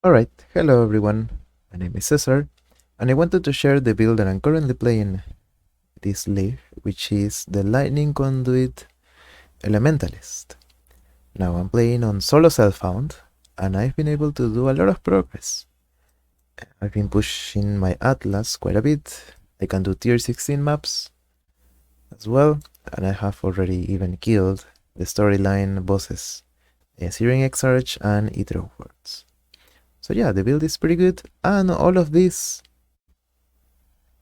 Alright, hello everyone, my name is Cesar, and I wanted to share the build that I'm currently playing this league, which is the Lightning Conduit Elementalist. Now I'm playing on solo self-found, and I've been able to do a lot of progress. I've been pushing my Atlas quite a bit. I can do tier 16 maps as well, and I have already even killed the storyline bosses, Searing Exarch and Hydrowords. So yeah, the build is pretty good, and all of this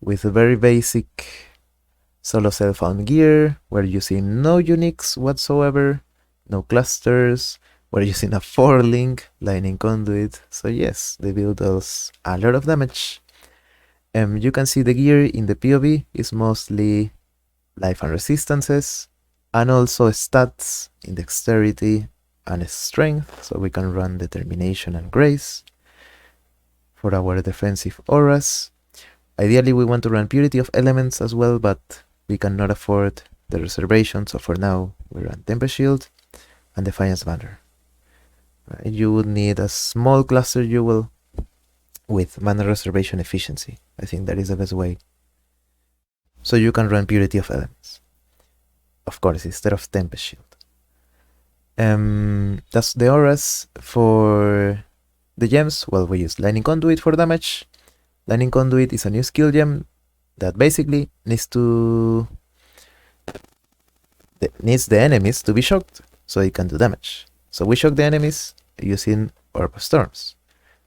with a very basic solo self-found gear. We're using no uniques whatsoever, no clusters. We're using a 4-link lightning conduit. So yes, the build does a lot of damage. You can see the gear in the PoE is mostly life and resistances, and also stats in dexterity and strength, so we can run determination and grace for our defensive auras. Ideally we want to run purity of elements as well, but we cannot afford the reservation, so for now we run Tempest Shield and Defiance Banner. Right? You would need a small cluster jewel with mana reservation efficiency. I think that is the best way. So you can run purity of elements, of course, instead of Tempest Shield. That's the auras. For the gems, well, we use Lightning Conduit for damage. Lightning Conduit is a new skill gem that basically needs the enemies to be shocked so it can do damage. So we shock the enemies using Orb of Storms.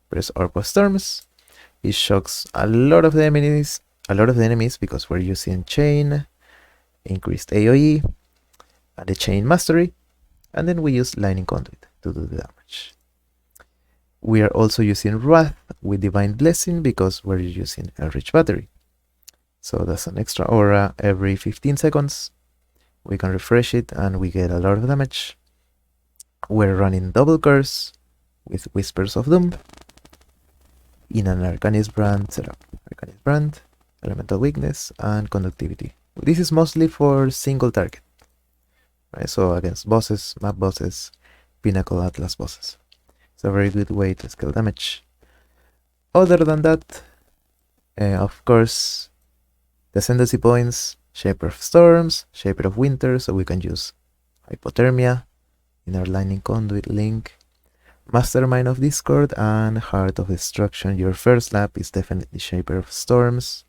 Press Orb of Storms. It shocks a lot of the enemies because we're using Chain, increased AoE, and the Chain Mastery, and then we use Lightning Conduit to do the damage. We are also using Wrath with Divine Blessing because we're using Enriched Battery. So that's an extra aura every 15 seconds. We can refresh it and we get a lot of damage. We're running Double Curse with Whispers of Doom in an Arcanist brand setup. Arcanist brand, Elemental Weakness, and Conductivity. This is mostly for single target, right? So against bosses, map bosses, Pinnacle Atlas bosses. It's a very good way to scale damage. Other than that, of course, the Ascendancy points, Shaper of Storms, Shaper of Winter, so we can use Hypothermia in our Lightning Conduit link, Mastermind of Discord, and Heart of Destruction. Your first lap is definitely Shaper of Storms.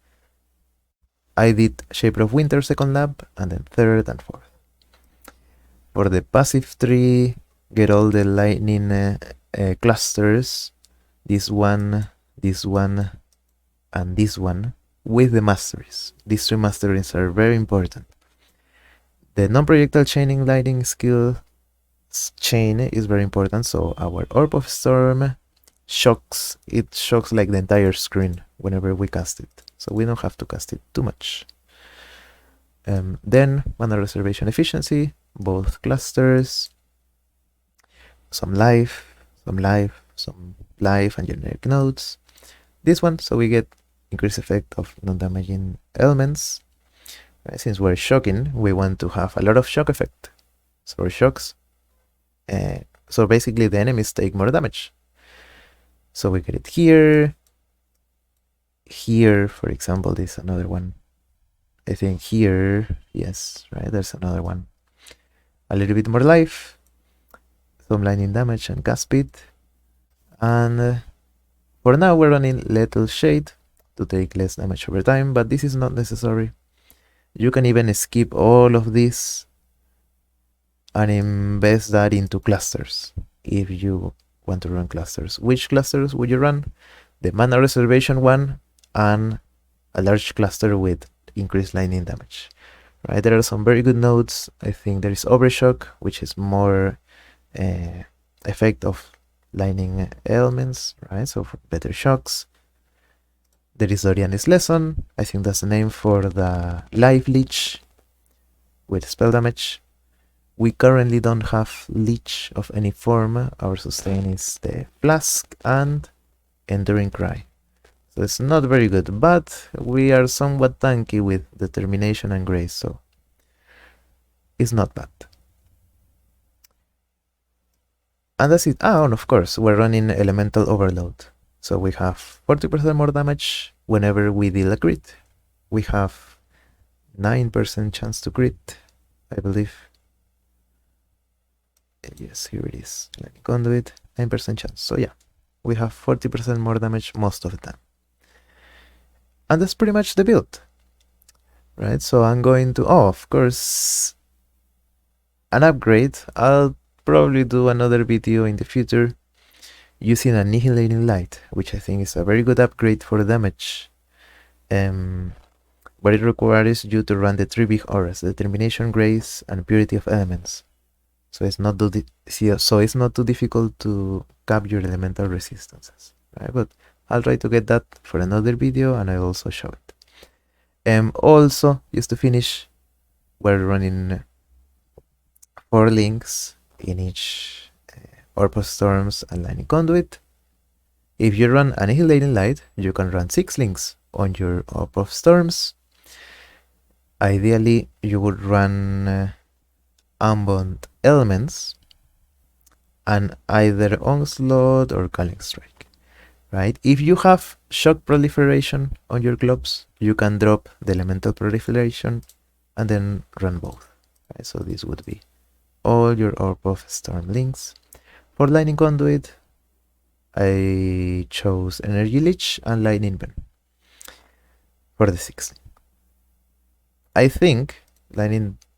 I did Shaper of Winter second lap, and then third and fourth. For the passive tree, get all the lightning clusters, this one, and this one, with the masteries. These 3 masteries are very important. The non-projectile chaining lightning skill chain is very important, so our Orb of Storm shocks like the entire screen whenever we cast it, so we don't have to cast it too much. Then mana reservation efficiency, both clusters, some life, and generic nodes. This one, so we get increased effect of non-damaging elements. Right? Since we're shocking, we want to have a lot of shock effect. So for shocks, so basically the enemies take more damage. So we get it here. Here, for example, there's another one. I think here, yes, right, there's another one. A little bit more life, some lightning damage and cast speed. And for now we're running Lethal Shade to take less damage over time, but this is not necessary. You can even skip all of this and invest that into clusters if you want to run clusters. Which clusters would you run? The mana reservation one and a large cluster with increased lightning damage. Right, there are some very good nodes. I think there is Overshock, which is more effect of lightning elements, right? So for better shocks. There is Dorian's Lesson. I think that's the name for the Life Leech with spell damage. We currently don't have Leech of any form. Our sustain is the Flask and Enduring Cry. So it's not very good, but we are somewhat tanky with Determination and Grace, so it's not bad. And that's it. And of course, we're running Elemental Overload. So we have 40% more damage whenever we deal a crit. We have 9% chance to crit, I believe. Yes, here it is. Lightning Conduit, 9% chance. So yeah, we have 40% more damage most of the time. And that's pretty much the build. Right, so I'm going to, of course, an upgrade. I'll probably do another video in the future using Annihilating Light, which I think is a very good upgrade for damage. But it requires you to run the 3 big auras, Determination, Grace, and Purity of Elements. So it's not too difficult to cap your elemental resistances, right? But I'll try to get that for another video, and I'll also show it. Also, just to finish, we're running 4 links in each Orb of Storms and Lightning Conduit. If you run Annihilating Light, you can run 6 links on your Orb of Storms. Ideally, you would run Unbound Elements and either Onslaught or Culling Strike, right? If you have Shock Proliferation on your globes, you can drop the Elemental Proliferation and then run both, right? So this would be all your Orb of Storm links. For Lightning Conduit, I chose Energy Leech and Lightning Pen for the 6th. I think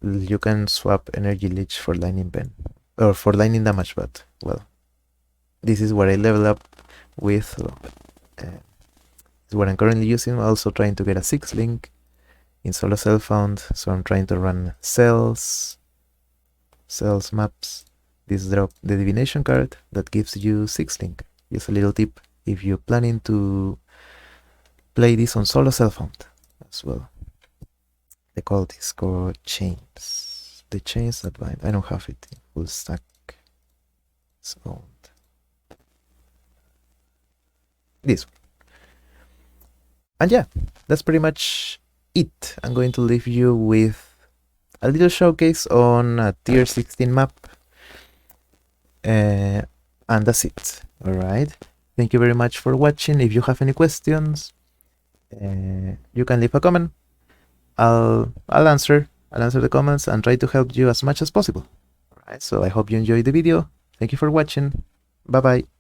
you can swap Energy Leech for Lightning Pen, or for Lightning Damage, but, well, this is what I level up with. This is what I'm currently using. I'm also trying to get a 6th link in solo self-found, so I'm trying to run cells maps. This drop the divination card that gives you 6th link. Just a little tip if you're planning to play this on solo self-found as well. They call this called chains. The chains that bind. I don't have it in full stack. It's owned. This one. And yeah, that's pretty much it. I'm going to leave you with a little showcase on a tier 16 map. And that's it. Alright. Thank you very much for watching. If you have any questions, you can leave a comment. I'll answer the comments and try to help you as much as possible. Alright, so I hope you enjoyed the video. Thank you for watching. Bye bye.